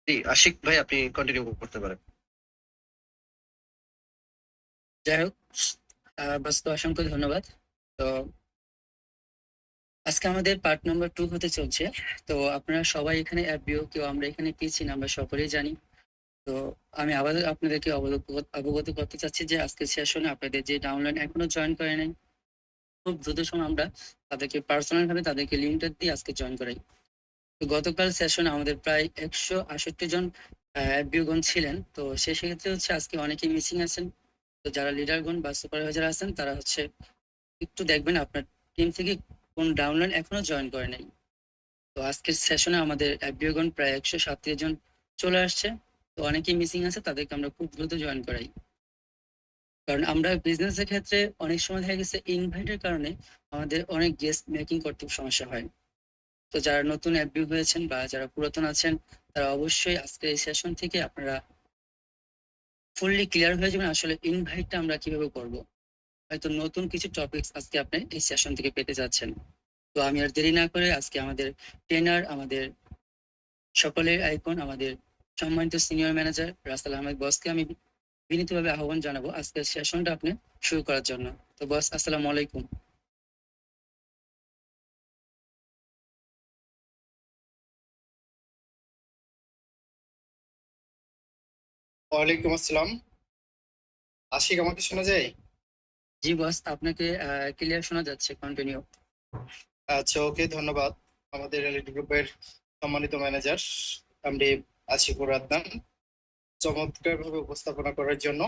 জি, আশিক ভাই আপনি কন্টিনিউ করতে পারেন। যাই হোক, বাসকে অসংখ্য ধন্যবাদ। তো আজকে আমাদের পার্ট নাম্বার 2 হতে চলছে। তো আপনারা সবাই এখানে অ্যাবিও, কেউ আমরা এখানে পিছি না, আমরা সকলেই জানি। তো আমি আবার আপনাদেরকে অবগত করতে চাচ্ছি যে আজকের সেশনে আপনাদের যে ডাউনলাইন এখনো জয়েন করে নাই, খুব দ্রুত সময় আমরা তাদেরকে পার্সোনাল ভাবে তাদেরকে লিঙ্কটা দিয়ে আজকে জয়েন করাই। তো গতকাল সেশনে আমাদের প্রায় 168 জন অ্যাবিওগণ ছিলেন। তো সেক্ষেত্রে হচ্ছে আজকে অনেকেই মিসিং আছেন। তো যারা লিডারগণ বা সুপারভাইজার আছেন তারা হচ্ছে একটু দেখবেন আপনার টিম থেকে কোন ডাউনলাইন এখনো জয়েন করে নাই। তো আজকের সেশনে আমাদের অ্যাবিওগণ প্রায় 137 জন চলে আসছে। তো অনেকেই মিসিং আছে, তাদেরকে আমরা খুব দ্রুত জয়েন করাই। কারণ আমরা বিজনেসের ক্ষেত্রে অনেক সময় দেখা গেছে ইনভাইটের কারণে আমাদের অনেক গেস্ট মেকিং করতে সমস্যা হয়। তো যারা নতুন অ্যাবিও হয়েছেন বা যারা পুরাতন আছেন, তারা অবশ্যই আজকের এই সেশন থেকে আপনারা ফুললি ক্লিয়ার হয়ে যাবেন আসলে ইনভাইটটা আমরা কিভাবে করব। হয়তো নতুন কিছু টপিকস আজকে আপনি এই সেশন থেকে পেতে যাচ্ছেন। তো আমি আর দেরি না করে আজকে আমাদের ট্রেনার, আমাদের সকলের আইকন, আমাদের সম্মানিত সিনিয়র ম্যানেজার রাসেল আহমেদ বসকে আমি বিনীতভাবে আহ্বান জানাবো আজকের সেশনটা আপনি শুরু করার জন্য। তো বস, আসসালামু আলাইকুম। ওয়ালাইকুম আসসালাম। আশিক, আমাকে শোনা যায়? জি বস, আপনাকে ক্লিয়ার শোনা যাচ্ছে, কন্টিনিউ। আচ্ছা, ওকে, ধন্যবাদ। আমাদের এলইডি গ্রুপের সম্মানিত ম্যানেজার এমডি আশিকুর আদনান চমৎকার ভাবে উপস্থাপনা করার জন্য।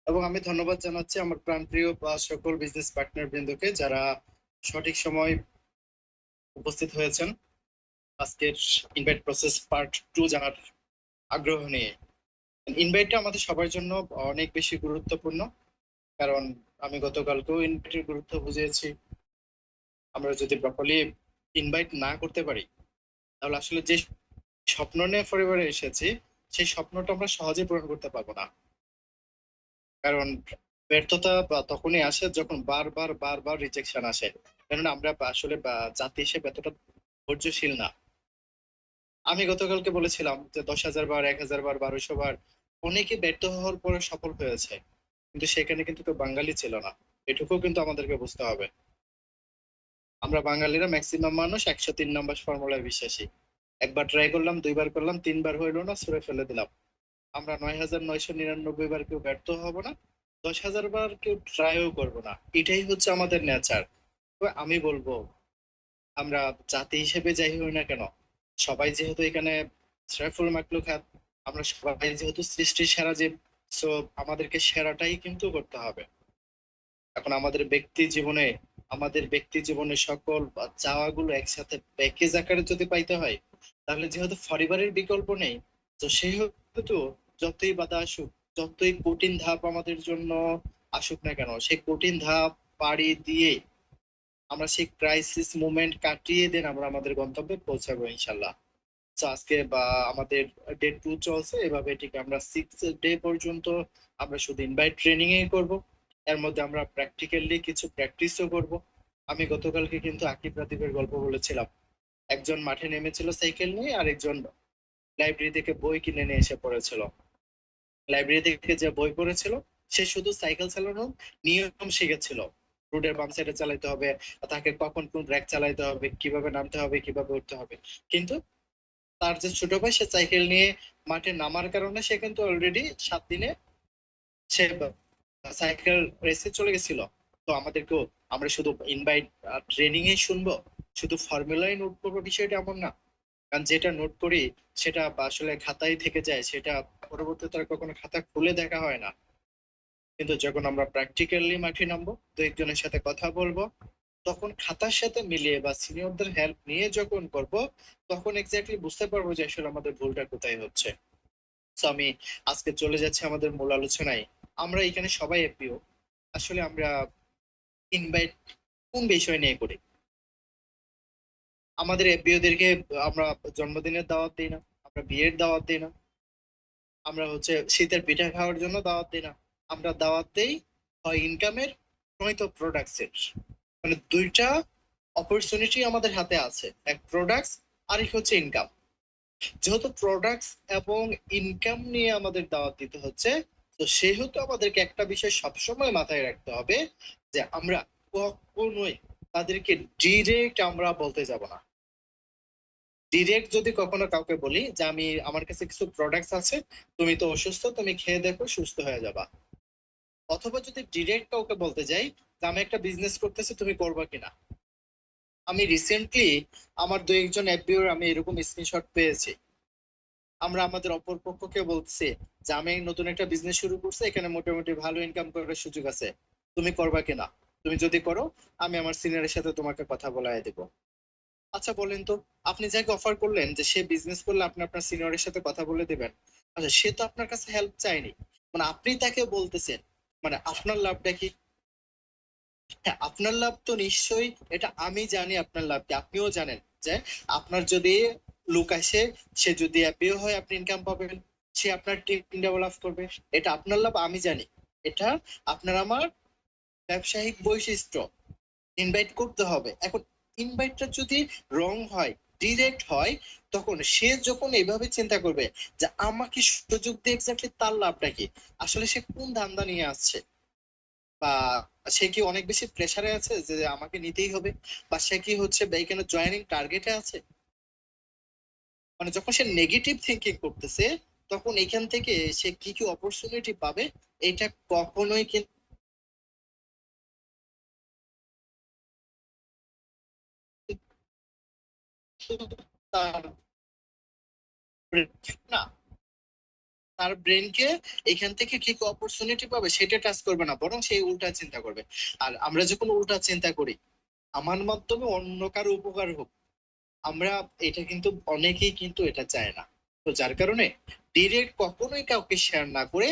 এবং আমি ধন্যবাদ জানাচ্ছি আমার প্রাণপ্রিয় সকল বিজনেস পার্টনার বৃন্দকে, যারা সঠিক সময় উপস্থিত হয়েছেন আজকের ইনভাইট প্রসেস পার্ট 2 জানার আগ্রহ নিয়ে। ইনভাইটটা আমাদের সবার জন্য অনেক বেশি গুরুত্বপূর্ণ, কারণ আমি গতকালকেও ইনভাইটের গুরুত্ব বুঝিয়েছি। আমরা যদি প্রপারলি ইনভাইট না করতে পারি, তাহলে আসলে যে স্বপ্ন নিয়ে পরিবারে এসেছি, সেই স্বপ্নটা আমরা সহজে পূরণ করতে পারবো না। কারণ ব্যর্থতা তখনই আসে যখন বারবার বারবার রিজেকশন আসে। কারণ আমরা আসলে জাতি হিসেবে এতটা ধৈর্যশীল না। আমি গতকালকে বলেছিলাম যে 10,000 বার, 1,000 বার, 1200 বার অনেকে ব্যর্থ হওয়ার পরে সফল হয়েছে, কিন্তু সেখানে কিন্তু কেউ বাঙালি ছিল না। এটুকু কিন্তু আমাদেরকে বুঝতে হবে। আমরা বাঙালিরা ম্যাক্সিমাম মানুষ 103 নম্বর ফর্মুলায় বিশ্বাসী। একবার ট্রাই করলাম, দুইবার করলাম, তিনবার হইলো না, ছুঁড়ে ফেলে দিলাম। আমরা 9,999 বার কেউ ব্যর্থ হব না, 10,000 বার কেউ ট্রাইও করবো না। এটাই হচ্ছে আমাদের নেচার। তো আমি বলবো, আমরা জাতি হিসেবে যাই হই না কেন, সবাই যেহেতু এখানে শরীফুল মাকলুকাত, আমরা সবাই যেহেতু সৃষ্টির সেরা জীব, সো আমাদেরকে সেরাটাই কিন্তু করতে হবে। এখন আমাদের ব্যক্তি জীবনে সকল চাওয়াগুলো একসাথে প্যাকেজ আকারে যদি পাইতে হয়, তাহলে যেহেতু পরিবারের বিকল্প নেই, তো সেহেতু যতই বাধা আসুক, যতই কঠিন ধাপ আমাদের জন্য আসুক না কেন, সেই কঠিন ধাপ পাড়ি দিয়ে আমরা সেই ক্রাইসিস মুভমেন্ট কাটিয়ে দেন আমরা আমাদের গন্তব্যে পৌঁছাবো ইনশাল্লাহ। তো আজকে আমাদের ডে 2 চলছে, এভাবে ঠিক আমরা 6 ডে পর্যন্ত আমরা শুধু ইনভাইট ট্রেনিং এ করব। এর মধ্যে আমরা প্র্যাকটিক্যালি কিছু প্র্যাকটিসও করব। আমি গতকালকে কিন্তু আকিব রাতিবের গল্প বলেছিলাম। একজন মাঠে নেমেছিল সাইকেল নিয়ে, আর একজন লাইব্রেরি থেকে বই কিনে নিয়ে এসে পড়েছিল। লাইব্রেরি থেকে যে বই পড়েছিল, সে শুধু সাইকেল চালানোর নিয়ম শিখেছিল। রোডের বাম সাইডে চালাতে হবে, তাকে কখন কোন ব্রেক চালাতে হবে, কিভাবে নামতে হবে, কিভাবে উঠতে হবে। কিন্তু তার যে ছোট ভাই, সে সাইকেল নিয়ে মাঠে নামার কারণে সে কিন্তু অলরেডি 7 দিনে সে সাইকেল রেসে চলে গেছিল। তো আমাদেরকেও, আমরা শুধু ইনভাইট ট্রেনিং এ শুনবো, শুধু ফর্মুলাই নোট করবো, বিষয়টা এমন না। কারণ যেটা নোট করি সেটা আসলে খাতায় থেকে যায়, সেটা পরবর্তীতে আর কখনো খাতা খুলে দেখা হয় না। কিন্তু যখন আমরা প্র্যাকটিক্যালি মাঠে নামবো, দু একজনের সাথে কথা বলবো, তখন খাতার সাথে মিলিয়ে বা সিনিয়রদের হেল্প নিয়ে যখন করব, তখন এক্স্যাক্টলি বুঝতে পারবো যে আসলে আমাদের ভুলটা কোথায় হচ্ছে। তো আমি আজকে চলে যাচ্ছি আমাদের মূল আলোচনায়। আমরা এখানে সবাই এফপিও। আসলে আমরা ইনভাইট কোন বিষয় নিয়ে করি? আমাদের এফপিও দেরকে আমরা জন্মদিনের দাওয়াত দিই না, আমরা বিয়ের দাওয়াত দিই না, আমরা হচ্ছে শীতের পিঠা খাওয়ার জন্য দাওয়াত দিই না। আমরা দাওয়াত দেই হয় ইনকামের, নয়তো প্রোডাক্টসের। মানে দুইটা অপরচুনিটি আমাদের হাতে আছে, এক প্রোডাক্টস, আরেক হচ্ছে ইনকাম। যেহেতু প্রোডাক্টস এবং ইনকাম নিয়ে আমাদের দাওয়াত দিতে হচ্ছে, তো সেহেতু আমাদেরকে একটা বিষয় সবসময় মাথায় রাখতে হবে যে আমরা কখনোই তাদেরকে ডিরেক্ট আমরা বলতে যাব না। ডিরেক্ট যদি কখনো কাউকে বলি যে আমি আমার কাছে কিছু প্রোডাক্টস আছে, তুমি তো অসুস্থ, তুমি খেয়ে দেখো সুস্থ হয়ে যাবা, অথবা যদি ডিরেক্ট কাউকে বলতে যাই যে আমি একটা বিজনেস করতেছি, তুমি করবা কিনা। আমি রিসেন্টলি আমার দু একজন এফবিওর আমি এরকম স্ক্রিনশট পেয়েছি। আমরা আমাদের অপর পক্ষকে বলছি যে আমি নতুন একটা বিজনেস শুরু করছি, এখানে মোটামুটি ভালো ইনকাম করার সুযোগ আছে, তুমি করবা কিনা। তুমি যদি করো, আমি আমার সিনিয়রের সাথে তোমাকে কথা বলাই দেবো। আচ্ছা বলেন তো, আপনি যাকে অফার করলেন যে সে বিজনেস করলে আপনি আপনার সিনিয়রের সাথে কথা বলে দিবেন, আচ্ছা সে তো আপনার কাছে হেল্প চায়নি, মানে আপনি তাকে বলতেছেন, মানে আপনার লাভটা কি? হ্যাঁ, আপনার লাভ তো নিশ্চয়ই, এটা আমি জানি আপনার লাভ কি, আপনিও জানেন যে আপনার যদি লোক আসে, সে যদি হ্যাপিও হয় আপনি ইনকাম পাবেন, সে আপনার টিম ডেভেলপ করবে, এটা আপনার লাভ আমি জানি। এটা আপনার আমার ব্যবসায়িক বৈশিষ্ট্য। ইনভাইট করতে হবে। এখন ইনভাইটটা যদি রং হয়, ডিরেক্ট হয়, তখন সে যখন এভাবে চিন্তা করবে যে আমাকে সুযোগ দিয়ে এক্স্যাক্টলি তার লাভটা কি, আসলে সে কোন ধান্দা নিয়ে আসছে, বা সে কি অনেক বেশি প্রেসারে আছে যে আমাকে নিতেই হবে, বা সে কি হচ্ছে বা এখানে জয়েনিং টার্গেটে আছে। মানে যখন সে নেগেটিভ থিঙ্কিং করতেছে, তখন এখান থেকে সে কি কি অপরচুনিটি পাবে, এটা কখনোই কিন্তু তার না, তার ব্রেনকে এখান থেকে কি অপরচুনিটি পাবে সেটা টাচ করবে না, বরং সেই উল্টা চিন্তা করবে। আর আমরা যখন উল্টা চিন্তা করি, আমার মাধ্যমে অন্য কারো উপকার হোক, আমরা এটা কিন্তু অনেকেই কিন্তু এটা চায় না। তো যার কারণে ডিরেক্ট কখনোই কাউকে শেয়ার না করে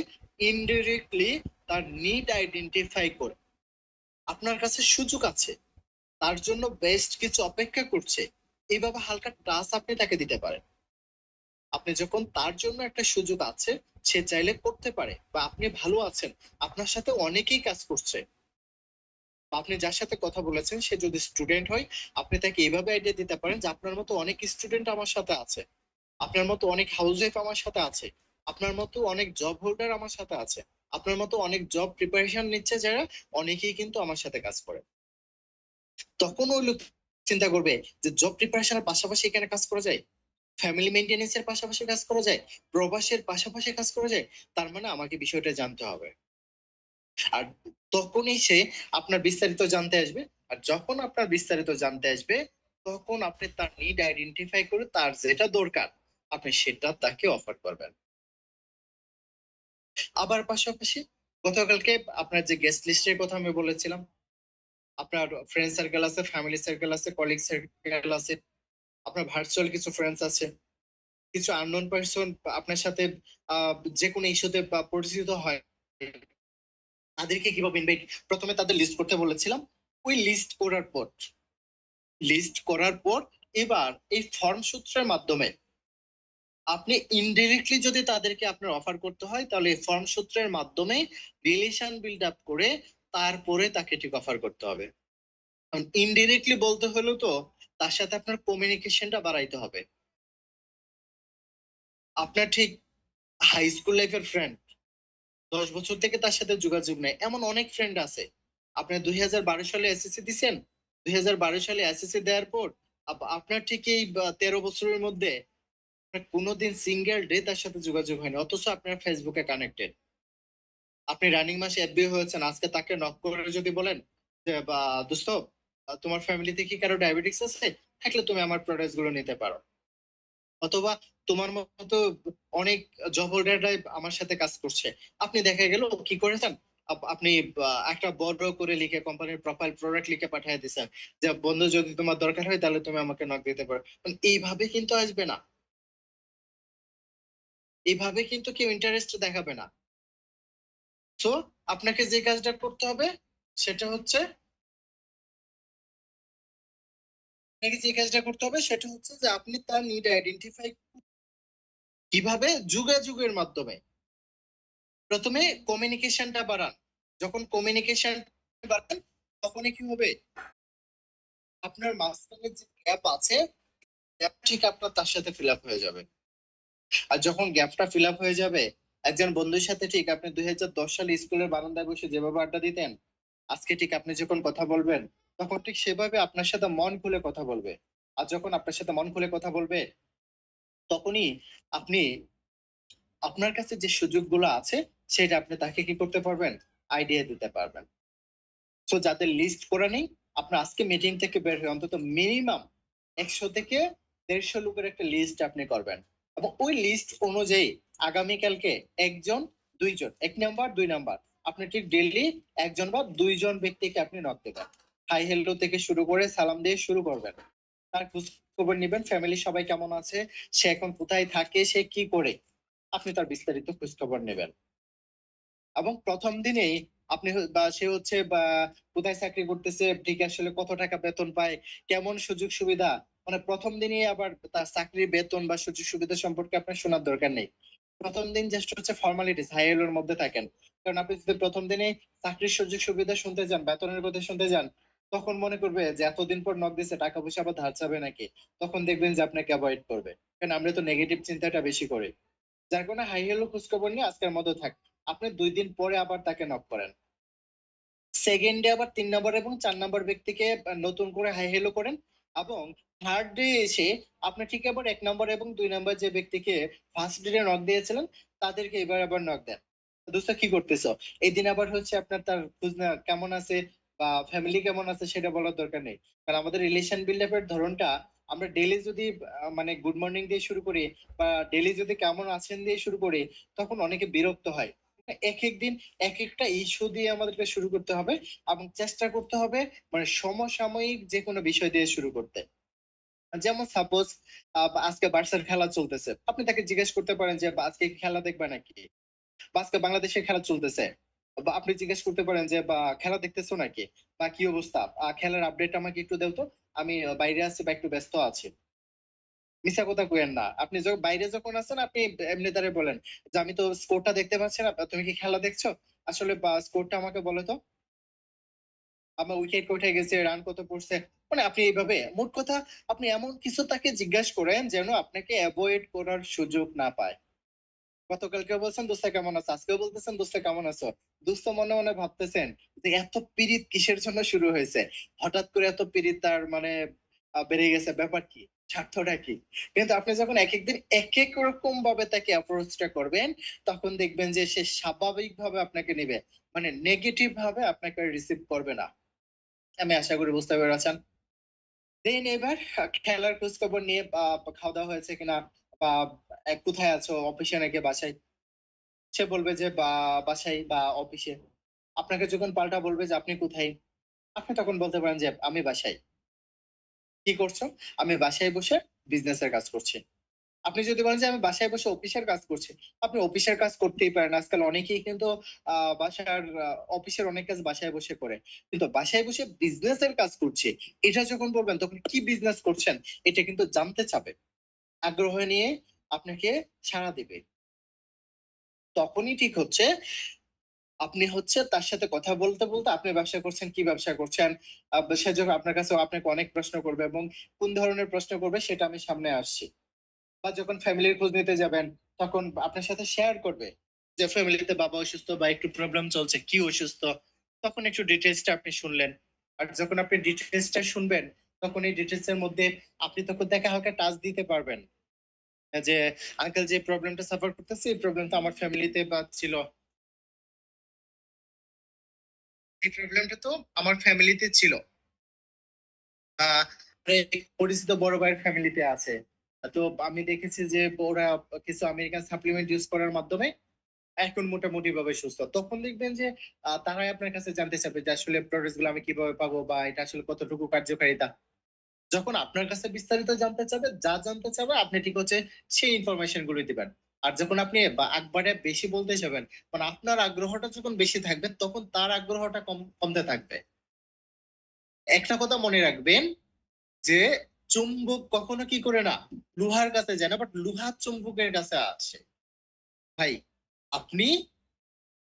ইনডিরেক্টলি তার নিড আইডেন্টিফাই করে, আপনার কাছে সুযোগ আছে, তার জন্য বেস্ট কিছু অপেক্ষা করছে, এইভাবে হালকা টাচ আপনি তাকে দিতে পারেন। আপনি যখন তার জন্য একটা সুযোগ আছে, সে চাইলে করতে পারে, বা আপনি ভালো আছেন, আপনার সাথে অনেকেই কাজ করছে, বা আপনি যার সাথে কথা বলেছেন সে যদি স্টুডেন্ট হয়, আপনি তাকে এইভাবে আইডিয়া দিতে পারেন যে আপনার মতো অনেক স্টুডেন্ট আমার সাথে আছে, আপনার মতো অনেক হাউস ওয়াইফ আমার সাথে আছে, আপনার মতো অনেক জব হোল্ডার আমার সাথে আছে, আপনার মতো অনেক জব প্রিপারেশন নিচ্ছে যারা, অনেকেই কিন্তু আমার সাথে কাজ করে। তখন ওই লোক চিন্তা করবে যে জব প্রিপারেশনের পাশাপাশি এখানে কাজ করা যায়, ফ্যামিলি মেনটেনেন্স এর পাশাপাশি কাজ করা যায়, প্রবাসের পাশাপাশি কাজ করা যায়, তার মানে আমাকে বিষয়টা জানতে হবে। আর তখনই সে আপনার বিস্তারিত জানতে আসবে। আর যখন আপনার বিস্তারিত জানতে আসবে, তখন আপনি তার নিড আইডেন্টিফাই করে তার যেটা দরকার আপনি সেটা তাকে অফার করবেন। আবার পাশাপাশি গতকালকে আপনার যে গেস্ট লিস্টের কথা আমি বলেছিলাম, আপনার ফ্রেন্ড সার্কেল আছে, ফ্যামিলি সার্কেল আছে, কলিগ সার্কেল আছে, আপনার ভার্চুয়াল কিছু ফ্রেন্ডস আছে, কিছু আননোন পার্সন আপনার সাথে যে কোনো ইস্যুতে পরিচিত হয়, তাদেরকে কিভাবে ইনভাইট, প্রথমে তাদের লিস্ট করতে বলেছিলাম। ওই লিস্ট করার পর এবার এই ফর্ম সূত্রের মাধ্যমে আপনি ইনডিরেক্টলি যদি তাদেরকে আপনার অফার করতে হয়, তাহলে এই ফর্ম সূত্রের মাধ্যমে রিলেশন বিল্ড আপ করে তারপরে তাকে ঠিক অফার করতে হবে। কারণ ইনডিরেক্টলি বলতে হলেও তো তার সাথে আপনার কমিউনিকেশনটা বাড়াইতে হবে। আপনার ঠিক হাই স্কুল লাইফের ফ্রেন্ড, 10 বছর থেকে তার সাথে যোগাযোগ নেই, এমন অনেক ফ্রেন্ড আছে। আপনি 2012 সালে এসএসসি দিচ্ছেন, 2012 সালে এসএসসি দেওয়ার পর আপনার ঠিক এই 13 বছরের মধ্যে আপনার কোনোদিন সিঙ্গেল ডে তার সাথে যোগাযোগ হয়নি, অথচ আপনার ফেসবুকে কানেক্টেড। আপনি রানিং মাসে এফবি হয়েছেন, আজকে তাকে নক করে যদি বলেন যে বা দোস্ত, তোমার ফ্যামিলিতে কি কারো ডায়াবেটিস আছে, থাকলে তুমি আমার প্রোডাক্টস গুলো নিতে পারো, অথবা তোমার মতো অনেক জব হোল্ডাররাই আমার সাথে কাজ করছে। আপনি দেখা গেল কি করেছেন, আপনি একটা বড় করে লিখে কোম্পানির প্রোফাইল প্রোডাক্ট লিখে পাঠিয়ে দিয়েছেন যে বন্ধু যদি তোমার দরকার হয় তাহলে তুমি আমাকে নক দিতে পারো। মানে এইভাবে কিন্তু আসবে না, এইভাবে কিন্তু কেউ ইন্টারেস্ট দেখাবে না। তো আপনাকে যে কাজটা করতে হবে সেটা হচ্ছে, যে আপনি তার নিড আইডেন্টিফাই কিভাবে, যোগাযোগের মাধ্যমে প্রথমে কমিউনিকেশনটা বাড়ান। যখন কমিউনিকেশন বাড়ান, তখনই কি হবে, আপনার মাঝখানে যে গ্যাপ আছে, গ্যাপ ঠিক আপনার তার সাথে ফিল আপ হয়ে যাবে। আর যখন গ্যাপটা ফিল আপ হয়ে যাবে, একজন বন্ধুর সাথে ঠিক আপনি 2010 সালে স্কুলের বারান্দায় বসে যেভাবে আড্ডা দিতেন, আজকে ঠিক আপনি যখন কথা বলবেন তখন ঠিক সেভাবে আপনার সাথে মন খুলে কথা বলবে। আর যখন আপনার সাথে মন খুলে কথা বলবে, তখনই আপনি আপনার কাছে যে সুযোগগুলো আছে সেটা আপনি তাকে কি করতে পারবেন, আইডিয়া দিতে পারবেন। তো যাদের লিস্ট করা নেই, আপনার আজকে মিটিং থেকে বের হয়ে অন্তত মিনিমাম 100 থেকে 150 লোকের একটা লিস্ট আপনি করবেন, এবং ওই লিস্ট অনুযায়ী আগামীকালকে একজন, দুইজন, 1 নাম্বার 2 নাম্বার, আপনি ঠিক ডেইলি একজন বা দুইজন ব্যক্তিকে আপনি নক দেবেন। হাই হেলো থেকে শুরু করে সালাম দিয়ে শুরু করবেন। তার খোঁজ খবর নিবেন, ফ্যামিলি সবাই কেমন আছে, সে এখন কোথায় থাকে, সে কি করে, আপনি তার বিস্তারিত খোঁজ খবর নেবেন। এবং প্রথম দিনেই আপনি বা সে হচ্ছে বা কোথায় চাকরি করতেছে, ঠিক আসলে কত টাকা বেতন পায়, কেমন সুযোগ সুবিধা, মানে প্রথম দিনই আবার তার চাকরির বেতন বা সুযোগ সুবিধা সম্পর্কে আপনার শোনার দরকার নেই। প্রথম দিন জাস্ট হচ্ছে ফর্মালিটিস, হাই এলোর মধ্যে থাকেন। কারণ আপনি যদি প্রথম দিনে চাকরির সুযোগ সুবিধা শুনতে যান, বেতনের কথা শুনতে যান, তখন মনে করবে যে এতদিন পর নক দিছে, টাকা পয়সা আবার ধার চাবে নাকি, তখন দেখবেন যে আপনাকে অ্যাভয়েড করবে। কারণ আমরা তো নেগেটিভ চিন্তাটা বেশি করি। যার কারণে হাই হেলো খোঁজখবর নিয়ে আজকের মতো থাক, আপনি 2 দিন পরে আবার তাকে নক করেন। সেকেন্ড ডে আবার 3 নম্বর এবং 4 নম্বর ব্যক্তিকে নতুন করে হাই হেলো করেন। এবং থার্ড ডে এসে আপনি ঠিক আবার 1 নম্বর এবং 2 নম্বর যে ব্যক্তিকে ফার্স্ট ডে নক দিয়েছিলেন, তাদেরকে এবার আবার নক দেন। দোস্ত কি করতেছো, এই দিন আবার হচ্ছে আপনার তার খোঁজ নেওয়া কেমন আছে বা ফ্যামিলি কেমন আছে সেটা বলার দরকার নেই। কারণ আমাদের রিলেশন বিল্ড আপের ধরনটা, আমরা ডেইলি যদি মানে গুড মর্নিং দিয়ে শুরু করি বা ডেইলি যদি কেমন আছেন দিয়ে শুরু করি, তখন অনেকে বিরক্ত হয়। এক এক দিন এক একটা ইস্যু দিয়ে আমাদেরকে শুরু করতে হবে, এবং চেষ্টা করতে হবে মানে সমসাময়িক যে কোনো বিষয় দিয়ে শুরু করতে। যেমন সাপোজ আজকে বার্সার খেলা চলতেছে, আপনি তাকে জিজ্ঞেস করতে পারেন যে আজকে কি খেলা দেখবে নাকি, বা আজকে বাংলাদেশের খেলা চলতেছে, বা আপনি জিজ্ঞেস করতে পারেন যে বা খেলা দেখতেছো নাকি, বা কি অবস্থা, খেলার আপডেট আমাকে একটু দাও তো, আমি বাইরে আছি বা একটু ব্যস্ত আছি। মিথ্যা কথা কইেন না, আপনি যখন বাইরে যখন আছেন আপনি এমনি তারে বলেন যে আমি তো স্কোরটা দেখতে পাচ্ছি না, তুমি কি খেলা দেখছো, আসলে বা স্কোরটা আমাকে বলো তো, আমার উইকেট কোথায় গেছে, রান কত পড়ছে, মানে আপনি এইভাবে মোট কথা আপনি এমন কিছু তাকে জিজ্ঞাসা করেন যেন আপনাকে অ্যাভয়েড করার সুযোগ না পায়। গতকালকে বলছেন দোস্ত কেমন আছো, আজকেও বলতেছেন দোস্ত কেমন আছো, দোস্ত মনে মনে ভাবতেছেন যে এত পীড়িত কিসের জন্য শুরু হয়েছে, হঠাৎ করে এত পীড়িত তার মানে বেড়ে গেছে, ব্যাপার কি, স্বার্থটা কি। কিন্তু আপনি যখন এক একদিন এক এক রকম ভাবে তাকে অ্যাপ্রোচটা করবেন, তখন দেখবেন যে সে স্বাভাবিক ভাবে আপনাকে নেবে, মানে নেগেটিভ ভাবে আপনাকে রিসিভ করবে না। আমি আশা করি বুঝতে পেরেছেন। দেন এবার খেলার খোঁজ খবর নিয়ে খাওয়া দাওয়া হয়েছে কিনা, বা কোথায় আছো, অফিসে নাকি বাসায়, সে বলবে যে বা বাসায় বা অফিসে। আপনাকে যখন পাল্টা বলবে যে আপনি কোথায়, আপনি তখন বলতে পারেন যে আমি বাসায়। কি করছো, আমি বাসায় বসে বিজনেসের কাজ করছি। আপনি যদি বলেন যে আমি বাসায় বসে অফিসের কাজ করছি, আপনি অফিসের কাজ করতেই পারেন, আজকাল অনেকেই কিন্তু বাসার অফিসের অনেক কাজ বাসায় বসে করে। কিন্তু বাসায় বসে বিজনেসের কাজ করছি, এটা যখন বলবেন তখন কি বিজনেস করছেন এটা কিন্তু জানতে চাবে, আগ্রহ নিয়ে আপনাকে সাড়া দিবে। তখনই ঠিক হচ্ছে আপনি হচ্ছে তার সাথে কথা বলতে বলতে আপনি ব্যবসা করছেন, কি ব্যবসা করছেন, সে যখন আপনার কাছে আপনাকে অনেক প্রশ্ন করবে, এবং কোন ধরনের প্রশ্ন করবে সেটা আমি সামনে আসছি। বা যখন ফ্যামিলির খোঁজ নিতে যাবেন, তখন আপনার সাথে শেয়ার করবে যে ফ্যামিলিতে বাবা অসুস্থ বা একটু প্রবলেম চলছে, কি অসুস্থ, তখন একটু ডিটেলসটা আপনি শুনলেন। আর যখন আপনি ডিটেলসটা শুনবেন, তখন এই ডিটেলস এর মধ্যে আপনি তখন তাকে হালকা টাচ দিতে পারবেন যে আঙ্কেল যে প্রবলেমটা সাফার করতেছে, এই প্রবলেমটা আমার ফ্যামিলিতে বা ছিল, এই প্রবলেমটা তো আমার ফ্যামিলিতে ছিল, আহ পরিচিত বড় ভাইয়ের ফ্যামিলিতে আছে। তো আমি দেখেছি যে ওরা কিছু আমেরিকান সাপ্লিমেন্ট ইউজ করার মাধ্যমে এখন মোটামুটি ভাবে সুস্থ। তখন দেখবেন যে তারাই আপনার কাছে জানতে চাবে যে আসলে প্রোডাক্ট গুলো আমি কিভাবে পাবো বা এটা আসলে কতটুকু কার্যকারিতা। যখন আপনার কাছে বিস্তারিত জানতে চাবে, যা জানতে চাবে আপনি ঠিক হচ্ছে সেই ইনফরমেশন গুলো দিবেন। আর যখন আপনি একবারে বেশি বলতে যাবেন, মানে আপনার আগ্রহটা যখন বেশি থাকবে, তখন তার আগ্রহটা কমতে থাকবে। একটা কথা মনে রাখবেন যে চুম্বক কখনো কি করে না, লোহার কাছে যায় না, বাট লোহা চুম্বকের কাছে আসে। ভাই, আপনি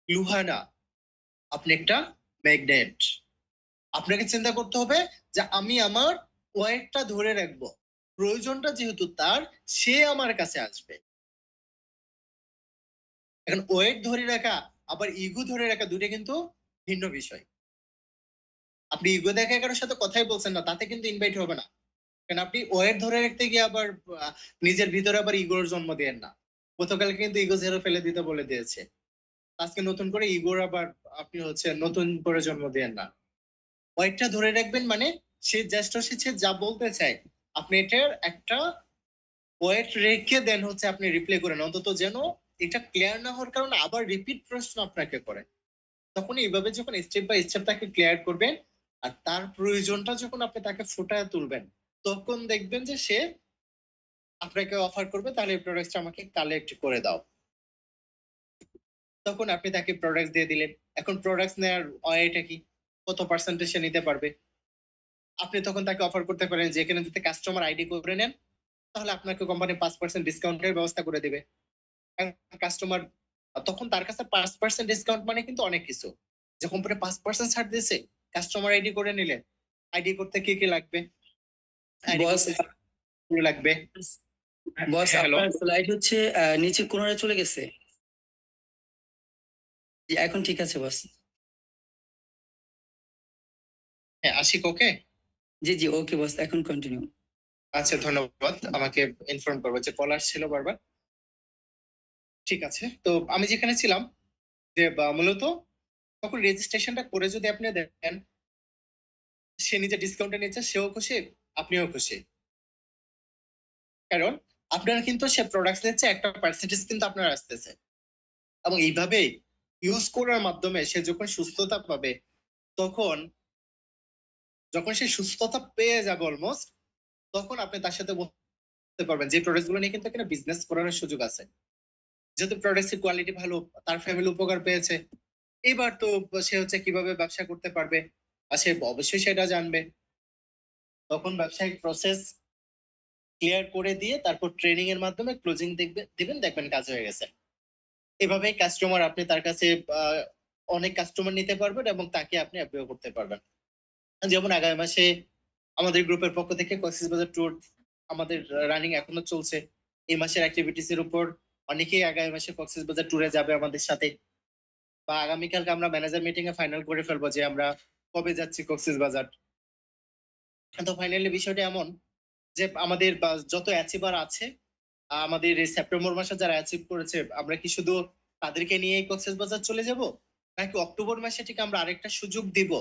লোহা না, আপনি একটা ম্যাগনেট। আপনাকে চিন্তা করতে হবে যে আমি আমার ওয়েটটা ধরে রাখবো, প্রয়োজনটা যেহেতু তার, সে আমার কাছে আসবে। এখন ওয়েট ধরে রাখা আবার ইগো ধরে রাখা দুটো কিন্তু ভিন্ন বিষয়। আপনি ইগো দেখে কারোর সাথে কথাই বলছেন না, তাতে কিন্তু ইনভাইট হবে না। কারণ আপনি ওয়েট ধরে রাখতে গিয়ে আবার আহ, নিজের ভিতরে আবার ইগোর জন্ম দিয়েন না। গতকাল কিন্তু ইগো ঝেড়ে ফেলে দিতে বলে দিয়েছে, আজকে নতুন করে ইগোর আবার আপনি নতুন করে জন্ম দিয়েন না। ওয়েটটা ধরে রাখবেন মানে সে জাস্ট সে যা বলতে চায়, আপনি এটার একটা ওয়েট রেখে দেন আপনি রিপ্লাই করেন, অন্তত যেন এটা ক্লিয়ার না হওয়ার কারণে আবার রিপিট প্রশ্ন আপনাকে করে। তখন এইভাবে যখন স্টেপ বাই স্টেপ তাকে ক্লিয়ার করবেন, আর তার প্রয়োজনটা যখন আপনি তাকে ফুটায় তুলবেন, তখন দেখবেন যে সে আপনাকে অফার করবে, তাহলে এই প্রোডাক্টটা আমাকে কালেক্ট করে দাও। তখন আপনি তাকে প্রোডাক্ট দিয়ে দিলেন। এখন প্রোডাক্ট নেওয়ার এটা কি, কত পার্সেন্টেজ সে নিতে পারবে। আপনি তখন তাকে অফার করতে পারেন যে এখানে যদি কাস্টমার আইডি করে নেন, তাহলে আপনাকে কোম্পানি 5% ডিসকাউন্টের ব্যবস্থা করে দিবে। কাস্টমার তখন তার কাছে 5% ডিসকাউন্ট মানে কিন্তু অনেক কিছু। যে কোম্পানি 5% ছাড় দিয়েছে, কাস্টমার আইডি করে নিলেন। আইডি করতে কি কি লাগবে? আইডি বস করতে লাগবে। বস হ্যালো, আপনার স্লাইড হচ্ছে নিচে কোণায় চলে গেছে। জি, এখন ঠিক আছে বস। হ্যাঁ আশিক, ওকে। জি জি, ওকে বস, এখন কন্টিনিউ। আচ্ছা, ধন্যবাদ আমাকে ইনফর্ম করবো, যে কল আসছিল বারবার। ঠিক আছে, তো আমি যেখানে ছিলাম, যে মূলত তখন রেজিস্ট্রেশনটা করে যদি আপনি দেন, সে নিজে ডিসকাউন্টে নিচ্ছে, সেও খুশি, আপনিও খুশি। কারণ আপনার কিন্তু সে প্রোডাক্ট নিচ্ছে, একটা পার্সেন্টেজ কিন্তু আপনার আসতেছে। এবং এইভাবে ইউজ করার মাধ্যমে সে যখন সুস্থতা পাবে, তখন যখন সে সুস্থতা পেয়ে যাবে অলমোস্ট, তখন আপনি তার সাথে বলতে পারবেন যে প্রোডাক্ট গুলো নিয়ে কিন্তু এখানে বিজনেস করার সুযোগ আছে। যেহেতু প্রোডাক্টের কোয়ালিটি ভালো, তার ফ্যামিলি উপকার পেয়েছে, এবার তো সে কিভাবে ব্যবসা করতে পারবে, আর সে অবশ্যই সেটা জানবে। তখন ব্যবসায়িক প্রসেস ক্লিয়ার করে দিয়ে তারপর ট্রেনিং এর মাধ্যমে ক্লোজিং দিবেন, দেখবেন কাজ হয়ে গেছে। এভাবেই কাস্টমার আপনি তার কাছে আহ, অনেক কাস্টমার নিতে পারবেন এবং তাকে আপনি অ্যাপিও করতে পারবেন। যেমন আগামী মাসে আমাদের গ্রুপের পক্ষ থেকে কক্সবাজার ট্যুর আমাদের রানিং এখনো চলছে। এই মাসের অ্যাক্টিভিটিস এর উপর অনেকেই আগামী মাসে কক্সবাজার ট্যুরে যাবে আমাদের সাথে। বা আগামীকালকে আমরা ম্যানেজার মিটিং এ ফাইনাল করে ফেলবো যে আমরা কবে যাচ্ছি কক্সবাজার। তো ফাইনালি বিষয়টা এমন যে আমাদের যত অ্যাচিভার আছে, আমাদের এই সেপ্টেম্বর মাসে যারা অ্যাচিভ করেছে, আমরা কি শুধু তাদেরকে নিয়ে কক্সবাজার চলে যাব, নাকি অক্টোবর মাসে ঠিক আমরা আরেকটা সুযোগ দিব?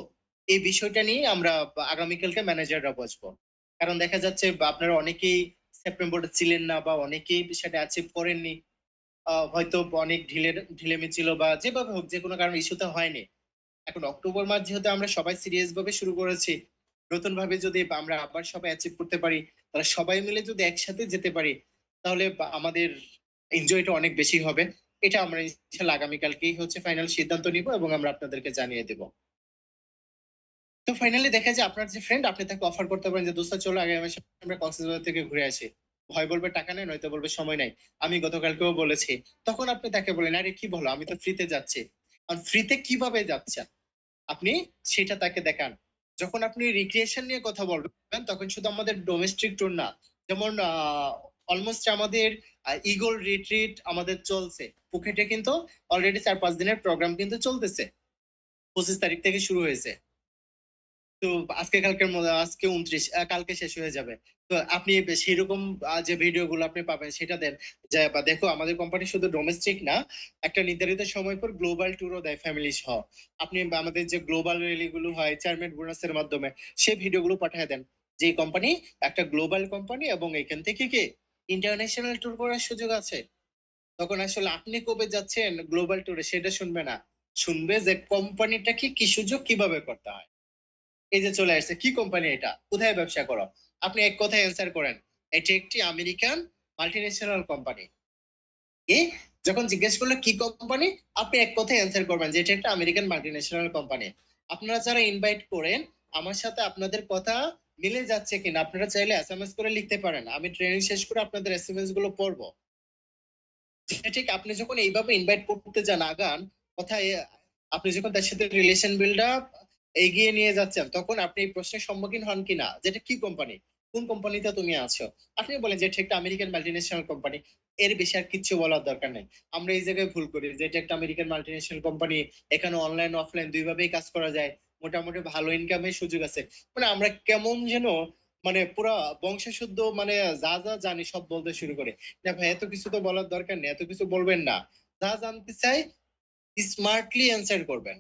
এই বিষয়টা নিয়ে আমরা আগামীকালকে ম্যানেজাররা বসবো। কারণ দেখা যাচ্ছে আপনারা অনেকেই সেপ্টেম্বরে ছিলেন না, বা অনেকেই সেটা অ্যাচিভ করেননি। হয়তো অনেক ঢিলেমি ছিল, বা যেভাবে হোক, যে কোনো কারণে ইস্যুতে হয়নি। এখন অক্টোবর মাস যেহেতু আমরা সবাই সিরিয়াস ভাবে শুরু করেছি, নতুন ভাবে যদি আমরা আবার সবাই অ্যাচিভ করতে পারি, তাহলে সবাই মিলে যদি একসাথে যেতে পারি, তাহলে আমাদের এনজয়টা অনেক বেশি হবে। এটা আমরা ইনশাল্লাহ আগামীকালকেই ফাইনাল সিদ্ধান্ত নিব এবং আমরা আপনাদেরকে জানিয়ে দেব। তো ফাইনালি দেখা যায় আপনার যে ফ্রেন্ড, আপনি তাকে অফার করতে পারেন যে দোস্ত চলো আগামী মাসে আমরা কক্সবাজার থেকে ঘুরে আসি। ভয় বলবে টাকা নেই, নয়তো বলবে সময় নাই। আমি গতকালকেও বলেছি। তখন আপনি তাকে বলেন, আরে কি বলো, আমি তো ফ্রিতে যাচ্ছি। আর ফ্রিতে কিভাবে যাচ্ছেন আপনি সেটা তাকে দেখান। যখন আপনি রিক্রিয়েশন নিয়ে কথা বলবেন, তখন শুধু আমাদের ডোমেস্টিক ট্যুর না, যেমন অলমোস্ট আমাদের ইগল রিট্রিট আমাদের চলছে ফুকেটে, কিন্তু অলরেডি 4-5 দিনের প্রোগ্রাম কিন্তু চলতেছে। 25 তারিখ থেকে শুরু হয়েছে। তো আজকে 29, কালকে শেষ হয়ে যাবে। তো আপনি সেই রকম যে ভিডিও গুলো আপনি পাবেন সেটা দেন। যে বা দেখো, আমাদের কোম্পানি শুধু ডোমেস্টিক না, একটা নির্ধারিত সময় পর গ্লোবাল ট্যুরও দেয় ফ্যামিলি সহ। আপনি আমাদের যে গ্লোবাল র্যালি গুলো হয় চেয়ারম্যান বোনাসের মাধ্যমে, সেই ভিডিওগুলো পাঠিয়ে দেন যে কোম্পানি একটা গ্লোবাল কোম্পানি এবং এখান থেকে কি ইন্টারন্যাশনাল ট্যুর করার সুযোগ আছে। তখন আসলে আপনি কবে যাচ্ছেন গ্লোবাল ট্যুরে সেটা শুনবে না, শুনবে যে কোম্পানিটা কি সুযোগ কিভাবে করতে হয়। এই যে চলে আসছে, কি কোম্পানি এটা, কোথায় ব্যবসা করো? আপনি এক কথায় অ্যান্সার করেন, এটি একটি আমেরিকান মাল্টিন্যাশনাল কোম্পানি। এ যখন জিজ্ঞেস করলো কি কোম্পানি, আপনি এক কথায় অ্যান্সার করবেন যে এটা একটা আমেরিকান মাল্টিন্যাশনাল কোম্পানি। আপনারা যারা ইনভাইট করেন, আমার সাথে আপনাদের কথা মিলে যাচ্ছে কিনা আপনারা চাইলে এসএমএস করে লিখতে পারেন, আমি ট্রেনিং শেষ করে আপনাদের এসএমএস গুলো পড়বো। ঠিক আপনি যখন এইভাবে ইনভাইট করতে যান আগান কথায়, আপনি যখন তার সাথে রিলেশন বিল্ড আপ এগিয়ে নিয়ে যাচ্ছেন, তখন আপনি এই প্রশ্নের সম্মুখীন হন কিনা যেটা কি কোম্পানি, কোন কোম্পানিতে তুমি আছো। আপনি বলেন যে এটা একটা আমেরিকান মাল্টিন্যাশনাল কোম্পানি, এর বেশি আর কিচ্ছু বলার দরকার নেই। আমরা এই জায়গায় ভুল করি যে এটা একটা আমেরিকান মাল্টিন্যাশনাল কোম্পানি, এখানে অনলাইন অফলাইন দুইভাবেই কাজ করা যায়, মোটামুটি ভালো ইনকামের সুযোগ আছে। মানে আমরা কেমন যেন মানে পুরা বংশশুদ্ধ মানে যা যা জানি সব বলতে শুরু করে। না ভাই, এত কিছু তো বলার দরকার নেই, এত কিছু বলবেন না। যা জানতে চাই স্মার্টলি অ্যান্সার করবেন।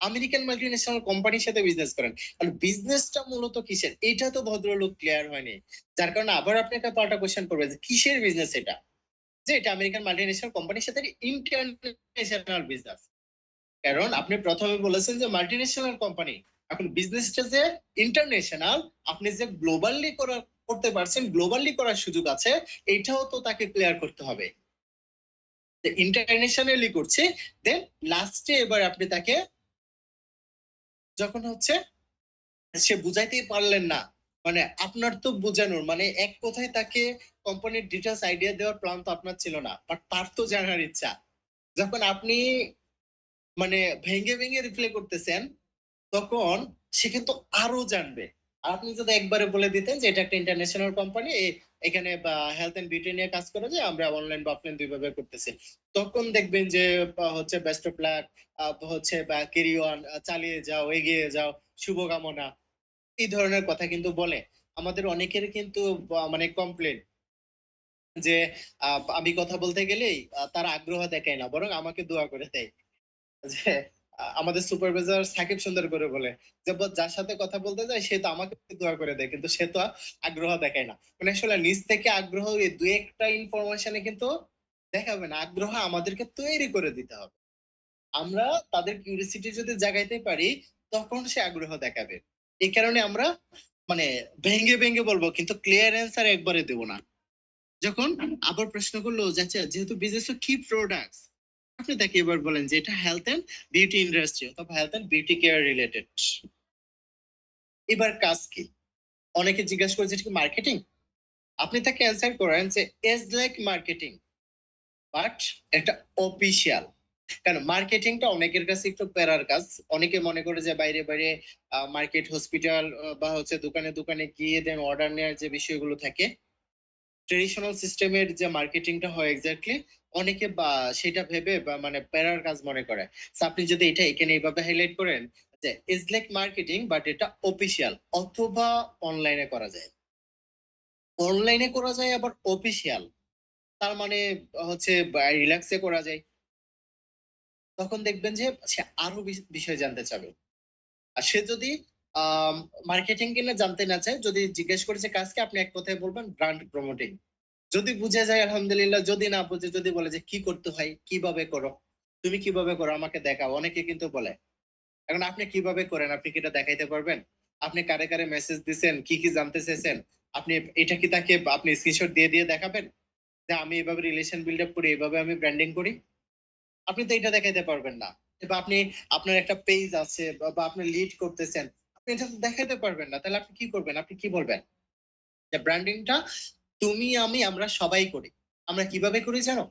আমেরিকান মাল্টিন্যাশনাল কোম্পানির সাথে বিজনেস করেন, আর বিজনেসটা মূলত কিসের এটা তো ভদ্রলোক ক্লিয়ার হয়নি। যার কারণে আবার আপনি একটা পাল্টা কোশ্চেন করবেন যে কিসের বিজনেস এটা, যে এটা আমেরিকান মাল্টিন্যাশনাল কোম্পানির সাথে ইন্টারন্যাশনাল বিজনেস। কারণ আপনি প্রথমে বলেছেন যে মাল্টিন্যাশনাল কোম্পানি, এখন বিজনেসটা যে ইন্টারন্যাশনাল, আপনি যে গ্লোবালি করতে পারছেন, গ্লোবালি করার সুযোগ আছে, এটাও তো তাকে ক্লিয়ার করতে হবে। ইন্টারন্যাশনালি করছে, দেন লাস্টে এবার আপনি তাকে যখন হচ্ছে সে বুঝাইতেই পারলেন না, মানে আপনার তো বোঝানোর মানে এক কথায় তাকে কোম্পানির ডিটেলস আইডিয়া দেওয়ার প্ল্যান তো আপনার ছিল না, বাট তার তো জানার ইচ্ছা। যখন আপনি মানে ভেঙে ভেঙে রিপ্লাই করতেছেন, তখন সে কিন্তু আরো জানবে। আর আপনি যদি একবারে বলে দিতেন যে এটা একটা ইন্টারন্যাশনাল কোম্পানি, এখানে হেলথ এন্ড বিউটি নিয়ে কাজ করে, যে আমরা অনলাইন বা অফলাইন দুইভাবে করতেছি, তখন দেখবেন যে হচ্ছে বেস্ট অফ লাক, হচ্ছে বা ক্যারি অন, চালিয়ে যাও, এগিয়ে যাও, শুভকামনা, এই ধরনের কথা কিন্তু বলে। আমাদের অনেকের কিন্তু মানে কমপ্লেন যে আমি কথা বলতে গেলেই তারা আগ্রহ দেখায় না, বরং আমাকে দোয়া করে দেয়। যে আমাদের সুপারভাইজার সাকিব সুন্দর করে বলে যে যার সাথে কথা বলতে যায় সে তো আমাকে দোয়া করে দেয়, কিন্তু সে তো আগ্রহ দেখায় না। মানে আসলে নিজ থেকে আগ্রহ এই দুই একটা ইনফরমেশনে কিন্তু দেখাবে না, আগ্রহ আমাদেরকে তৈরি করে দিতে হবে। আমরা তাদের কিউরিসিটি যদি জাগাইতে পারি, তখন সে আগ্রহ দেখাবে। এই কারণে আমরা মানে ভেঙ্গে ভেঙ্গে বলবো, কিন্তু ক্লিয়ার অ্যান্সার একবারে দেবো না। যখন আবার প্রশ্ন করলো যে আচ্ছা, যেহেতু বিজনেস কি প্রোডাক্ট, আপনি তাকে এবার বলেন যে এটা হেলথ এন্ড বিউটি ইন্ডাস্ট্রি অথবা health and beauty care related. এবার কাজ কি? অনেকে জিজ্ঞাসা করেছে এটা কি মার্কেটিং? আপনি তাকে অ্যান্সার করেন যে এজ লাইক মার্কেটিং, বাট একটা অফিসিয়াল। কারণ মার্কেটিংটা অনেকের কাছে একটু প্যারার কাজ। অনেকে মনে করে যে বাইরে বাইরে মার্কেট, হসপিটাল বা হচ্ছে দোকানে দোকানে গিয়ে দেন অর্ডার নেওয়ার যে বিষয়গুলো থাকে, ট্রেডিশনাল সিস্টেমের যে মার্কেটিংটা হয় এক্স্যাক্টলি, অনেকে বা সেটা ভেবে বা মানে প্যারার কাজ মনে করে। So আপনি যদি এটা এখানে এইভাবে হাইলাইট করেন যে ইজ লাইক মার্কেটিং বাট এটা অফিসিয়াল, অথবা অনলাইনে করা যায়, অনলাইনে করা যায় আবার অফিসিয়াল, তার মানে হচ্ছে রিল্যাক্সে করা যায়, তখন দেখবেন যে সে আরো বিষয় জানতে চাবে। আর সে যদি মার্কেটিং কিনা জানতে না চায়, যদি জিজ্ঞেস করে যে কাজকে, আপনি এক কথায় বলবেন ব্র্যান্ড প্রমোটিং। যদি বুঝে যায় আলহামদুলিল্লাহ, যদি না বুঝে, যদি বলে যে কি করতে হয়, কিভাবে করো, তুমি কিভাবে করো আমাকে দেখাও, অনেকে কিন্তু বলে। এখন আপনি কিভাবে করেন, আপনি কি এটা দেখাইতে পারবেন? আপনি কারে কারে মেসেজ দিচ্ছেন, কি কি জানতে চাইছেন, আপনি এটা কি তাকে আপনি স্ক্রিনশট দিয়ে দিয়ে দেখাবেন যে আমি এভাবে রিলেশন বিল্ড আপ করি, এভাবে আমি ব্র্যান্ডিং করি? আপনি তো এটা দেখাইতে পারবেন না। বা আপনি আপনার একটা পেজ আছে বা আপনি লিড করতেছেন, আপনি এটা তো দেখাইতে পারবেন না। তাহলে আপনি কি করবেন, আপনি কি বলবেন? যে ব্র্যান্ডিংটা তুমি আমি আমরা সবাই করি। আমরা কিভাবে করি জানো?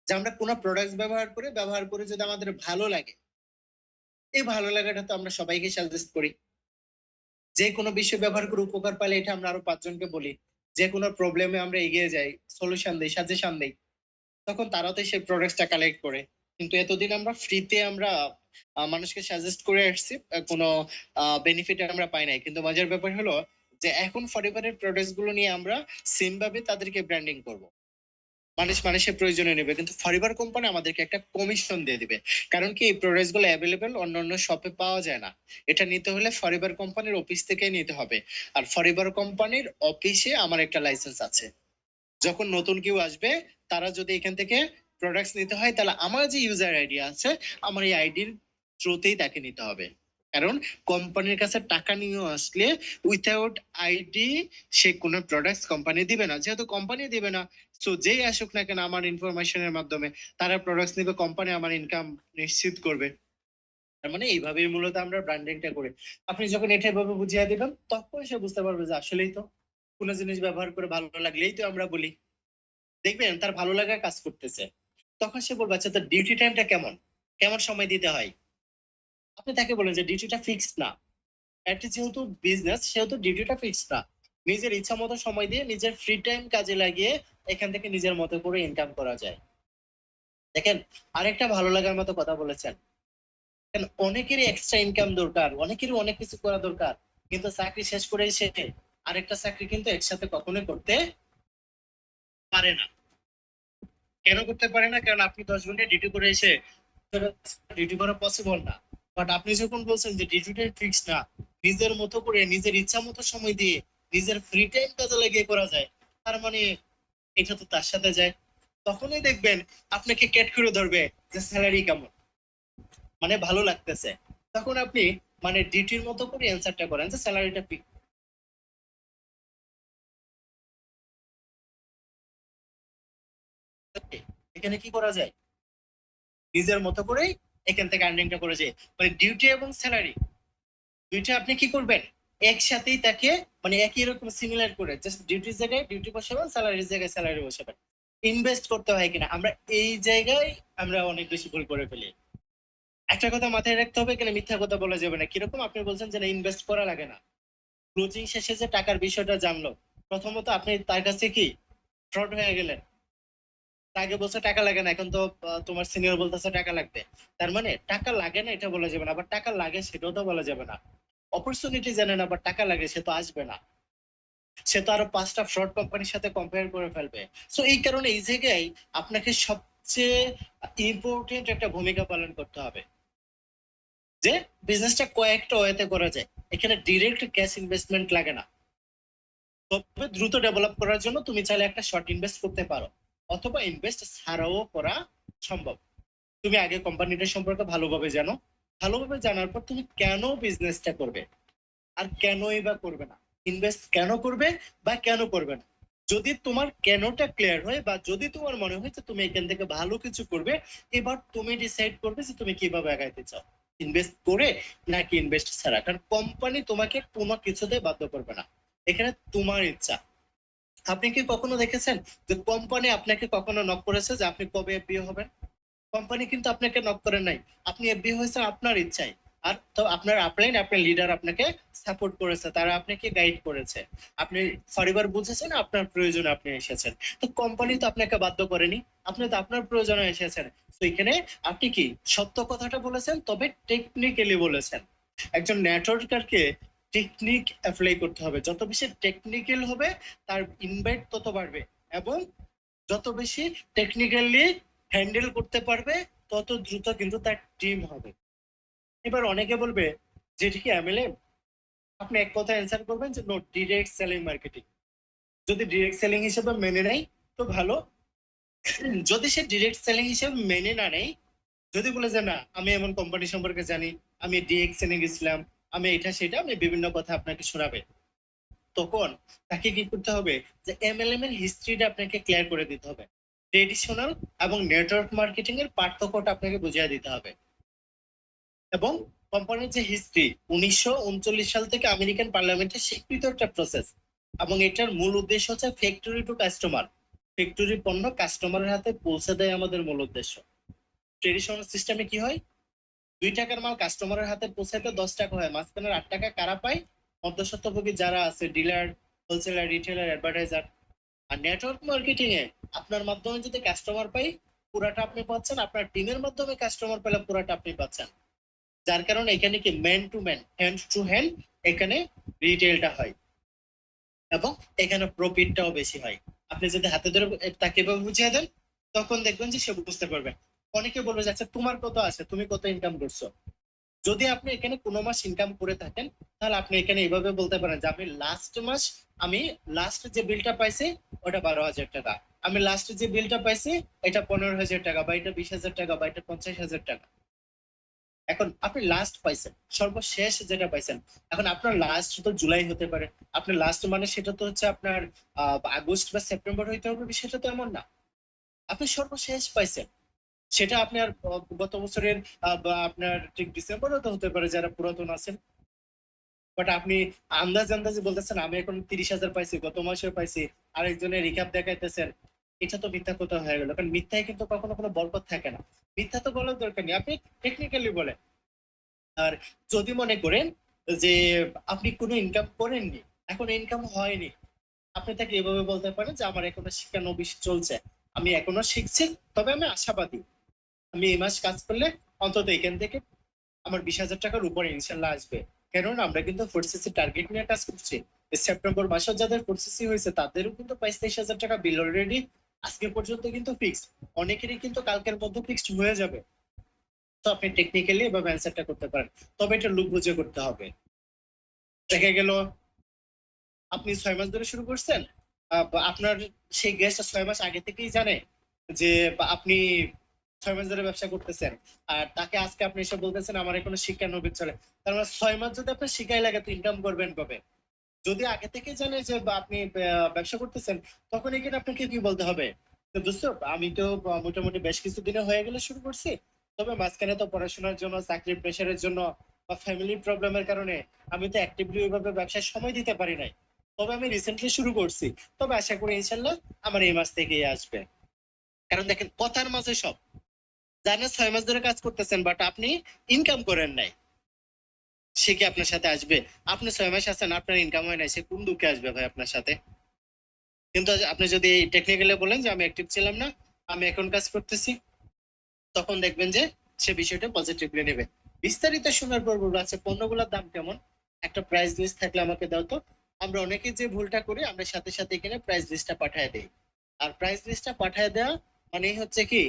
যে আমরা কোনো প্রোডাক্ট ব্যবহার করে যদি আমাদের ভালো লাগে, এই ভালো লাগাটা তো আমরা সবাইকে সাজেস্ট করি। যে কোনো বিষয় ব্যবহার করে উপকার পাইলে এটা আমরা আরো 5 জনকে বলি। যে কোনো প্রবলেমে আমরা এগিয়ে যাই, সলিউশন দেই, সাজেশন দেই, তখন তারাও তো সেই প্রোডাক্টটা কালেক্ট করে। কিন্তু এতদিন আমরা ফ্রিতে আমরা মানুষকে সাজেস্ট করে আসছি, কোনো বেনিফিট আমরা পাই নাই। কিন্তু মজার ব্যাপার হলো যে এখন ফরিবারের প্রোডাক্টস গুলো নিয়ে আমরা সেম ভাবে তাদেরকে ব্র্যান্ডিং করব। মানুষের প্রয়োজনে নেবে, কিন্তু ফরিবার কোম্পানি আমাদেরকে একটা কমিশন দিয়ে দিবে। কারণ কি, এই প্রোডাক্টস গুলো অ্যাভেলেবেল অন্য অন্য শপে পাওয়া যায় না। এটা নিতে হলে ফরিবার কোম্পানির অফিস থেকে নিতে হবে। আর ফরিবার কোম্পানির অফিসে আমার একটা লাইসেন্স আছে। যখন নতুন কেউ আসবে, তারা যদি এখান থেকে প্রোডাক্টস নিতে হয়, তাহলে আমার যে ইউজার আইডি আছে, আমার এই আইডির থ্রুতেই তাকে নিতে হবে। কারণ কোম্পানির কাছে টাকা নিয়ে আসলে উইথাউট আইডি সে কোনো প্রোডাক্টস কোম্পানি দিবে না। যেহেতু কোম্পানি দিবে না, তো যেই আসুক না কেন আমার ইনফরমেশনের মাধ্যমে তারা প্রোডাক্টস নিবে, কোম্পানি আমার ইনকাম নিশ্চিত করবে। তার মানে এইভাবেই মূলত আমরা ব্র্যান্ডিংটা করি। আপনি যখন এটা এভাবে বুঝিয়ে দিবেন, তখন সে বুঝতে পারবে যে আসলেই তো কোনো জিনিস ব্যবহার করে ভালো লাগলেই তো আমরা বলি। দেখবেন তার ভালো লাগা কাজ করতেছে, তখন সে বলবে আচ্ছা তোর ডিউটি টাইমটা কেমন, কেমন সময় দিতে হয়। আপনি তাকে বলেন যে ডিউটিটা ফিক্সড না, একটা যেহেতু বিজনেস সেহেতু ডিউটিটা ফিক্সড না, নিজের ইচ্ছা মতো সময় দিয়ে নিজের ফ্রি টাইম কাজে লাগিয়ে এখান থেকে নিজের মতো করে ইনকাম করা যায়। দেখেন, আরেকটা ভালো লাগার মতো কথা বলেছেন, কেন অনেকেরই এক্সট্রা ইনকাম দরকার, অনেকেরই অনেক কিছু করা দরকার, কিন্তু চাকরি শেষ করে এসে আরেকটা চাকরি কিন্তু একসাথে কখনোই করতে পারে না। কেন করতে পারে না? কারণ আপনি 10 ঘন্টা ডিউটি করে এসে ডিউটি করা পসিবল না। বাট আপনি যখন বলছেন যে ডিউটিটা ফিক্স না, নিজের মতো করে নিজের ইচ্ছা মতো সময় দিয়ে নিজের ফ্রি টাইম কাজে লাগিয়ে করা যায়, তার মানে এটা তো তার সাথে যায়। তখনই দেখবেন আপনাকে ক্যাট করে ধরবে যে স্যালারি কেমন, মানে ভালো লাগতেছে। তখন আপনি মানে ডিউটির মতো করে অ্যান্সারটা করেন যে স্যালারিটা ফিক্স। এখানে কি করা যায়? নিজের মতো করেই এখান থেকে আর্নিংটা করে যায়। মানে ডিউটি এবং স্যালারি দুইটা আপনি কি করবেন একসাথেই তাকে মানে একই রকম সিমিলার করে জাস্ট ডিউটির জায়গায় ডিউটি বসাবেন, স্যালারির জায়গায় স্যালারি বসাবেন। ইনভেস্ট করতে হয় কিনা, আমরা এই জায়গায় আমরা অনেক বেশি ভুল করে ফেলি। একটা কথা মাথায় রাখতে হবে, এখানে মিথ্যা কথা বলা যাবে না। কিরকম? আপনি বলছেন যে না ইনভেস্ট করা লাগে না, ক্লোজিং শেষে যে টাকার বিষয়টা জানলো, প্রথমত আপনি তার কাছে কি ফ্রড হয়ে গেলেন। আগে বলছে টাকা লাগে না, এখন তো তোমার সিনিয়র বলতেছে টাকা লাগবে। তার মানে টাকা লাগে না এটা বলা যাবে না, আবার টাকা লাগে সেটাও তো বলা যাবে না। অপরচুনিটি জানে না, আবার টাকা লাগে সে তো আসবে না, সে তো আরো 5টা ফ্রড কোম্পানির সাথে কম্পেয়ার করে ফেলবে। সো এই কারণে এই জায়গায় আপনাকে সবচেয়ে ইম্পর্টেন্ট একটা ভূমিকা পালন করতে হবে যে বিজনেসটা কয়েকটা ওয়েতে করা যায়। এখানে ডিরেক্ট ক্যাশ ইনভেস্টমেন্ট লাগে না। তবে দ্রুত ডেভেলপ করার জন্য তুমি চাইলে একটা শর্ট ইনভেস্ট করতে পারো, অথবা ইনভেস্ট ছাড়াও করা সম্ভব। তুমি আগে কোম্পানিটা সম্পর্কে ভালোভাবে জানো, ভালোভাবে জানার পর তুমি কেন বিজনেসটা করবে আর কেনই বা করবে না, ইনভেস্ট কেন করবে বা কেন করবে না। যদি তোমার কেনটা ক্লিয়ার হয় বা যদি তোমার মনে হয় যে তুমি এখান থেকে ভালো কিছু করবে, এবার তুমি ডিসাইড করবে যে তুমি কিভাবে আগাইতে চাও, ইনভেস্ট করে নাকি ইনভেস্ট ছাড়া। কারণ কোম্পানি তোমাকে কোনো কিছুতে বাধ্য করবে না, এখানে তোমার ইচ্ছা। আপনি কি কখনো দেখেছেন যে কোম্পানি আপনাকে কখনো নক করেছে যে আপনি কবে এফবিও হবেন? কোম্পানি কিন্তু আপনাকে নক করে নাই, আপনি এফবি হয়েছে আপনার ইচ্ছায়। আর তো আপনার আপলাইন আপনার লিডার আপনাকে সাপোর্ট করেছে, তারা আপনাকে গাইড করেছে, আপনি পরিবার বুঝেছেন, আপনার প্রয়োজনে আপনি এসেছেন। তো কোম্পানি তো আপনাকে বাধ্য করেনি, আপনি তো আপনার প্রয়োজনে এসেছেন। তো এখানে আপনি কি সত্য কথাটা বলেছেন, তবে টেকনিক্যালি বলেছেন। একজন নেটওয়ার্কারকে টেকনিক অ্যাপ্লাই করতে হবে, যত বেশি টেকনিক্যাল হবে তার ইনভাইট তত বাড়বে, এবং যত বেশি টেকনিক্যালি হ্যান্ডেল করতে পারবে তত দ্রুত কিন্তু তার টিম হবে। এবার অনেকে বলবে যে এটা কি এমএলএম? আপনি এক কথা অ্যান্সার করবেন যে নো, ডিরেক্ট সেলিং মার্কেটিং। যদি ডিরেক্ট সেলিং হিসেবে মেনে নেয় তো ভালো, যদি সে ডিরেক্ট সেলিং হিসেবে মেনে না নেয়, যদি বলে যে না আমি এমন কোম্পানি সম্পর্কে জানি, আমি ডিরেক্ট সেলিং গেছিলাম, আমি এটা সেটা, আমি বিভিন্ন কথা আপনাকে শোনাবে, তখন তাকে কি করতে হবে যে এমএলএম এর হিস্ট্রিটা আপনাকে ক্লিয়ার করে দিতে হবে। ট্রেডিশনাল এবং নেটওয়ার্ক মার্কেটিং এর পার্থক্যটা আপনাকে বুঝিয়ে দিতে হবে। এবং কোম্পানির যে হিস্ট্রি, 1939 সাল থেকে আমেরিকান পার্লামেন্টে স্বীকৃত একটা প্রসেস, এবং এটার মূল উদ্দেশ্য হচ্ছে ফ্যাক্টরি টু কাস্টমার, ফ্যাক্টরি পণ্য কাস্টমারের হাতে পৌঁছে দেয় আমাদের মূল উদ্দেশ্য। ট্রেডিশনাল সিস্টেমে কি হয়, 2 টাকার মাল কাস্টমারের হাতে পৌঁছাতে 10 টাকা হয়, মাঝখানের 8 টাকা কারা পায়? মধ্যস্বত্বভোগী যারা আছে, ডিলার, হোলসেলার, রিটেলার, অ্যাডভার্টাইজার। আর নেটওয়ার্ক মার্কেটিং এ আপনার মাধ্যমে যদি কাস্টমার পাই, পুরাটা আপনি পাচ্ছেন, আপনার টিমের মাধ্যমে কাস্টমার পেলে পুরাটা আপনি পাচ্ছেন। যার কারণে এখানে কি man to man, hand to hand এখানে রিটেলটা হয়, এবং এখানে প্রফিটটাও বেশি হয়। আপনি যদি হাতে ধরে তাকে এভাবে বুঝিয়ে দেন, তখন দেখবেন যে সে বুঝতে পারবে। অনেকে বলবে যে আচ্ছা তোমার কত আছে, তুমি কত ইনকাম করছো। যদি আপনি এখানে কোনো মাস ইনকাম করে থাকেন, তাহলে আপনি এখানে এইভাবে বলতে পারেন যে আমি লাস্ট মাস, আমি লাস্ট যে বিলটা পাইছি ওটা 12,000 টাকা, আমি লাস্ট যে বিলটা পাইছি এটা 15,000 টাকা, বা এটা 20,000 টাকা, বা এটা 50,000 টাকা। এখন আপনি লাস্ট পাইছেন, সর্বশেষ যেটা পাইছেন। এখন আপনার লাস্ট তো জুলাই হতে পারে, আপনার লাস্ট মানে সেটা তো হচ্ছে আপনার আগস্ট বা সেপ্টেম্বর হইতে হবে, বিষয়টা তো এমন না। আপনি সর্বশেষ পাইছেন, সেটা আপনার গত বছরের বা আপনার ঠিক ডিসেম্বরও তো হতে পারে যারা পুরাতন আছেন। বাট আপনি আন্দাজ আন্দাজে বলতেছেন আমি এখন 30,000 পাইছি, গত মাসে পাইছি, আরেকজনের রিক্যাপ দেখাইতেছেন। এটা তো মিথ্যা কথা হয়ে গেল, কারণ মিথ্যায় কিন্তু কখনো কোনো বরকত থাকে না। মিথ্যা তো বলার দরকার নেই, আপনি টেকনিক্যালি বলেন। আর যদি মনে করেন যে আপনি কোনো ইনকাম করেননি, এখন ইনকাম হয়নি, আপনি তাকে এভাবে বলতে পারেন যে আমার এখনো শিক্ষানবিশ চলছে, আমি এখনো শিখছি, তবে আমি আশাবাদী আমি এই মাস কাজ করলে অন্তত এখান থেকে আমার 20,000 টাকার উপরে ইনশাল্লাহ আসবে। কারণ আমরা কিন্তু ফোরসিসি টার্গেট নিয়ে কাজ করছি। এই সেপ্টেম্বর মাসে যাদের ফোরসিসি হয়েছে তাদেরও কিন্তু 22-23 হাজার টাকা বিল অলরেডি আজকে পর্যন্ত কিন্তু ফিক্স, অনেকেরই কিন্তু কালকের মধ্যে ফিক্সড হয়ে যাবে। তো আপনি টেকনিক্যালি এভাবে অ্যান্সারটা করতে পারেন, তবে এটা লুক বুঝে করতে হবে। দেখা গেল আপনি 6 মাস ধরে শুরু করছেন, আপনার সেই গেস্ট 6 মাস আগে থেকেই জানে যে আপনি 6 মাস ধরে ব্যবসা করতেছেন, আর তাকে আজকে আপনি এসে বলতেছেন আমার এখনো শিক্ষানবিশ চলে। তার মানে 6 মাস যদি আপনার শিখাই লাগে তো ইনকাম করবেন কবে? যদি আগে থেকে জানে যে আপনি ব্যবসা করতেছেন, তখন এখানে আপনাকে কি বলতে হবে, তো দোস্ত আমি তো মোটামুটি বেশ কিছু দিনে হয়ে গেলে শুরু করছি, তবে মাঝখানে তো পড়াশোনার জন্য, চাকরির প্রেশারের জন্য বা ফ্যামিলির প্রবলেমের কারণে আমি তো অ্যাক্টিভলি ওইভাবে ব্যবসায় সময় দিতে পারি নাই। তবে আমি রিসেন্টলি শুরু করছি, তবে আশা করি ইনশাল্লাহ আমার এই মাস থেকেই আসবে। কারণ দেখেন কথার মাঝে সব, জানেন 6 মাস ধরে কাজ করতেছেন বাট আপনি ইনকাম করেন নাই, সে কি আপনার সাথে আসবে? আপনি 6 মাস আছেন, আপনার ইনকাম হয় নাই, সে কোন দুঃখে আসবে ভাই আপনার সাথে? কিন্তু আপনি যদি টেকনিক্যালি বলেন যে আমি অ্যাক্টিভ ছিলাম না, আমি এখন কাজ করতেছি, তখন দেখবেন যে সে বিষয়টা পজিটিভলি নেবে। বিস্তারিত শোনার পর বলবো আচ্ছা পণ্যগুলোর দাম কেমন, একটা প্রাইস লিস্ট থাকলে আমাকে দাও তো। আমরা অনেকে যে ভুলটা করি, আমরা সাথে সাথে এখানে প্রাইস লিস্টটা পাঠিয়ে দিই। আর প্রাইস লিস্টটা পাঠিয়ে দেওয়া মানে হচ্ছে কি,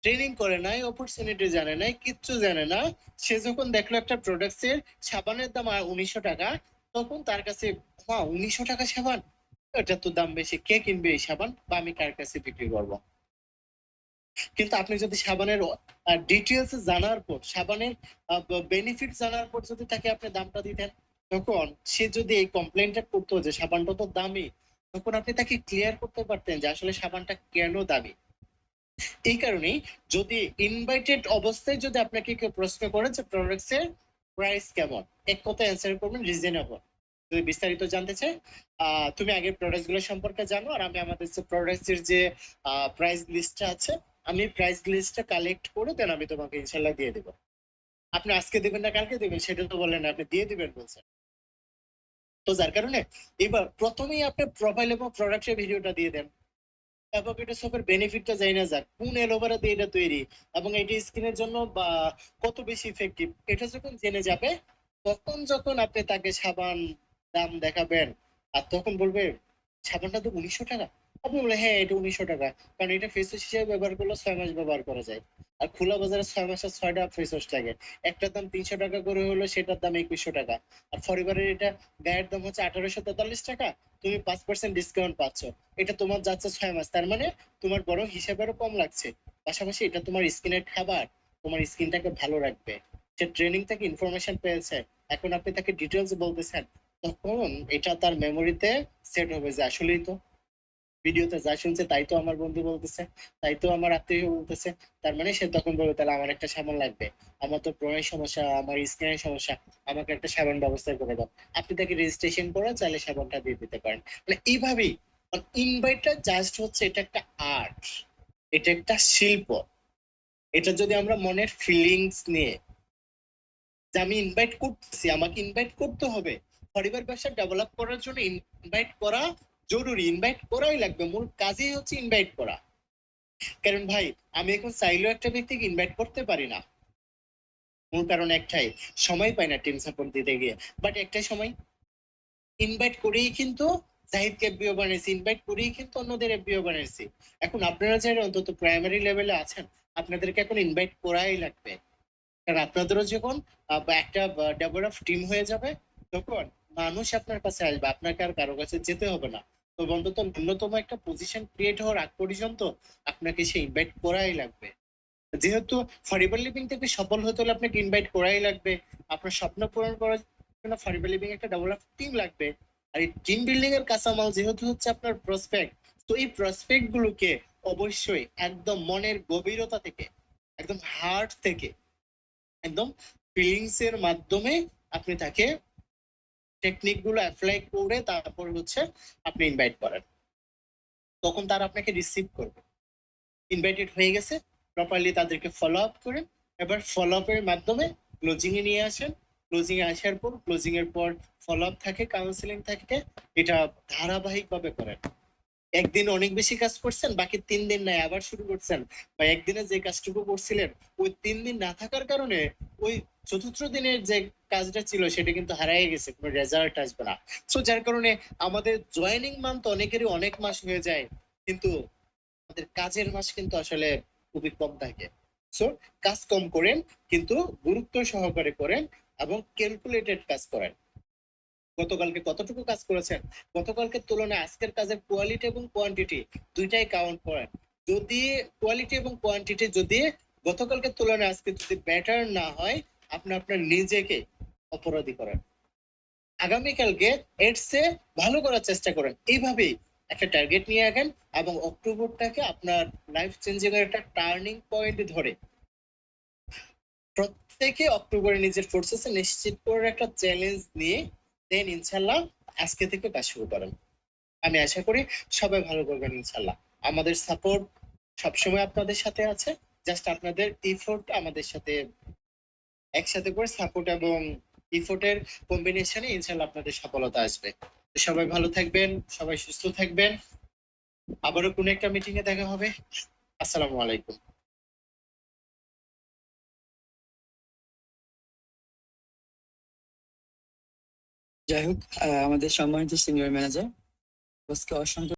ট্রেনিং করে নাই, অপরচুনিটি জানে নাই, কিচ্ছু জানে না, সে যখন দেখলো একটা প্রোডাক্টের সাবানের দাম 1900 টাকা, তখন তার কাছে 1900 টাকা সাবান, এটা তো দাম বেশি, কে কিনবে এই সাবান, বা আমি কার কাছে বিক্রি করবো? কিন্তু আপনি যদি সাবানের ডিটেলস জানার পর, সাবানের বেনিফিট জানার পর যদি তাকে আপনি দামটা দিতেন, তখন সে যদি এই কমপ্লেনটা করতো যে সাবানটা তো দামি, তখন আপনি তাকে ক্লিয়ার করতে পারতেন যে আসলে সাবানটা কেন দামি। এই কারণেই যদি ইনভাইটেড অবস্থায় যদি আপনাকে কেউ প্রশ্ন করে যে প্রোডাক্টস এর প্রাইস কেমন, এক কথায় অ্যান্সার করবেন রিজনেবল। যদি বিস্তারিত জানতে চাই, তুমি আগে প্রোডাক্ট গুলো সম্পর্কে জানো, আর আমি আমাদের যে প্রোডাক্টস এর যে প্রাইস লিস্টটা আছে, আমি প্রাইস লিস্টটা কালেক্ট করে দেন আমি তোমাকে ইনশাল্লাহ দিয়ে দেবো। আপনি আজকে দেবেন না কালকে দেবেন সেটা তো বললেন না, আপনি দিয়ে দিবেন বলছেন। তো যার কারণে এবার প্রথমেই আপনি প্রোফাইল এবং প্রোডাক্টের ভিডিওটা দিয়ে দেন, অ্যাভোকাডো সোপের বেনিফিটটা জানি না যাক, কোন অ্যালোভেরা দিয়ে এটা তৈরি এবং এটা স্কিনের জন্য বা কত বেশি ইফেক্টিভ, এটা যখন জেনে যাবে, তখন যখন আপনি তাকে সাবান দাম দেখাবেন, আর তখন বলবে সাবানটা তো 1900 টাকা, আপনি বলে হ্যাঁ এটা 1900 টাকা, কারণ এটা ফেস ওয়াশ হিসেবে ব্যবহার করলে 6 মাস ব্যবহার করা যায়। আর খোলা বাজারে 6 মাসে 6টা ফেস ওয়াশ লাগে, একটার দাম 300 টাকা করে হলো, সেটার দাম 2100 টাকা। আর ফরিবারের এটা গায়ের দাম হচ্ছে 1843 টাকা, তুমি 5% ডিসকাউন্ট পাচ্ছ, এটা তোমার যাচ্ছে 6 মাস, তার মানে তোমার বড় হিসাবেরও কম লাগছে। পাশাপাশি এটা তোমার স্কিনের খাবার, তোমার স্কিনটাকে ভালো রাখবে। সে ট্রেনিং থেকে ইনফরমেশন পেয়েছে, এখন আপনি তাকে ডিটেলস বলতেছেন, তখন এটা তার মেমোরিতে সেট হবে যে আসলেই তো ভিডিওতে যা শুনছে তাই তো আমার বন্ধু বলতেছে, তাই তো আমার আত্মীয় বলতেছে, তার মানে সে তখন বলবে তাহলে আমার একটা সাবান লাগবে, আমার তো ব্রণের সমস্যা, আমার স্কিনের সমস্যা, আমাকে একটা সাবান ব্যবস্থা করে দাও। আপনি তাকে রেজিস্ট্রেশন করে চাইলে সাবানটা দিয়ে দিতে পারেন। মানে এইভাবেই ইনভাইটটা জাস্ট হচ্ছে, এটা একটা আর্ট, এটা একটা শিল্প। এটা যদি আমরা মনের ফিলিংস নিয়ে যে আমি ইনভাইট করতেছি, আমাকে ইনভাইট করতে হবে, পরিবার ব্যবসা ডেভেলপ করার জন্য ইনভাইট করা জরুরি, ইনভাইট করাই লাগবে, মূল কাজই হচ্ছে ইনভাইট করা। কারণ ভাই আমি এখন চাইলেও একটা ব্যক্তিকে ইনভাইট করতে পারি না, মূল কারণ একটাই, সময় পাই না টিম সাপোর্ট দিতে গিয়ে। বাট একটাই সময়, ইনভাইট করেই কিন্তু জাহিদকে এফবিও বানিয়েছি, ইনভাইট করেই কিন্তু অন্যদের এফবিও বানিয়েছি। এখন আপনারা যারা অন্তত প্রাইমারি লেভেলে আছেন, আপনাদেরকে এখন ইনভাইট করাই লাগবে। কারণ আপনাদেরও যখন একটা ডেভেলপ টিম হয়ে যাবে, তখন মানুষ আপনার কাছে আসবে, আপনাকে আর কারো কাছে যেতে হবে না। তো অন্তত ন্যূনতম একটা পজিশন ক্রিয়েট হওয়ার আগ পর্যন্ত আপনাকে সে ইনভাইট করাই লাগবে। যেহেতু ফরিবার লিভিং থেকে সফল হতে হলে আপনাকে ইনভাইট করাই লাগবে, আপনার স্বপ্ন পূরণ করার জন্য ফরিবার লিভিং একটা ডেভেলপ টিম লাগবে। আর এই টিম বিল্ডিং এর কাঁচামাল যেহেতু হচ্ছে আপনার প্রসপেক্ট, তো এই প্রসপেক্ট গুলোকে অবশ্যই একদম মনের গভীরতা থেকে, একদম হার্ট থেকে, একদম ফিলিংস এর মাধ্যমে আপনি তাকে টেকনিক গুলো অ্যাপ্লাই করে তারপর হচ্ছে আপনি ইনভাইট করেন, তখন তারা আপনাকে রিসিভ করবে। ইনভাইটেড হয়ে গেছে, প্রপারলি তাদেরকে ফলো আপ করেন, এবার ফলো আপ এর মাধ্যমে ক্লোজিং এ নিয়ে আসেন, ক্লোজিং এ আসার পর ক্লোজিং এর পর ফলো আপ থাকে, কাউন্সিলিং থাকে। এটা ধারাবাহিক ভাবে করেন। একদিন অনেক বেশি কাজ করছেন, বাকি 3 দিন নাই আবার শুরু করছেন, বা একদিনে যে কাজটুকু করছিলেন ওই 3 দিন না থাকার কারণে ওই চতুর্থ দিনের যে কাজটা ছিল সেটা কিন্তু হারিয়ে গেছে, কোনো রেজাল্ট আসবে না। সো যার কারণে আমাদের জয়েনিং মান্থ অনেকেরই অনেক মাস হয়ে যায়, কিন্তু আমাদের কাজের মাস কিন্তু আসলে খুবই কম থাকে। সো কাজ কম করেন, কিন্তু গুরুত্ব সহকারে করেন এবং ক্যালকুলেটেড কাজ করেন। গতকালকে কতটুকু কাজ করেছেন, গতকালকের তুলনায় আজকের কাজের কোয়ালিটি এবং কোয়ান্টিটি দুইটাই কাউন্ট করেন। যদি কোয়ালিটি এবং কোয়ান্টিটি যদি গতকালকের তুলনায় আজকে যদি বেটার না হয়, আপনি আপনার নিজেকে অপরাধী করেন। আগামীকালকে এর চেয়ে ভালো করার চেষ্টা করেন। এইভাবেই একটা টার্গেট নিয়ে আগান এবং অক্টোবরটাকে আপনার লাইফ চেঞ্জিং এর একটা টার্নিং পয়েন্ট ধরে প্রত্যেকে অক্টোবরে নিজের ফোর্সেস নিশ্চিত করার একটা চ্যালেঞ্জ নিয়ে দেন ইনশাল্লাহ আজকে থেকে কাজ শুরু করেন। আমি আশা করি সবাই ভালো করবেন ইনশাল্লাহ। আমাদের সাপোর্ট সবসময় আপনাদের সাথে আছে। জাস্ট আপনাদের ইফোর্ট আমাদের সাথে একসাথে করে সাপোর্ট এবং ইফোর্টের কম্বিনেশনে ইনশাল্লাহ আপনাদের সফলতা আসবে। তো সবাই ভালো থাকবেন, সবাই সুস্থ থাকবেন। আবারও কোনো একটা মিটিং এ দেখা হবে। আসসালামু আলাইকুম। যাই হোক, আমাদের সম্মানিত সিনিয়র ম্যানেজার বসকে অসংখ্য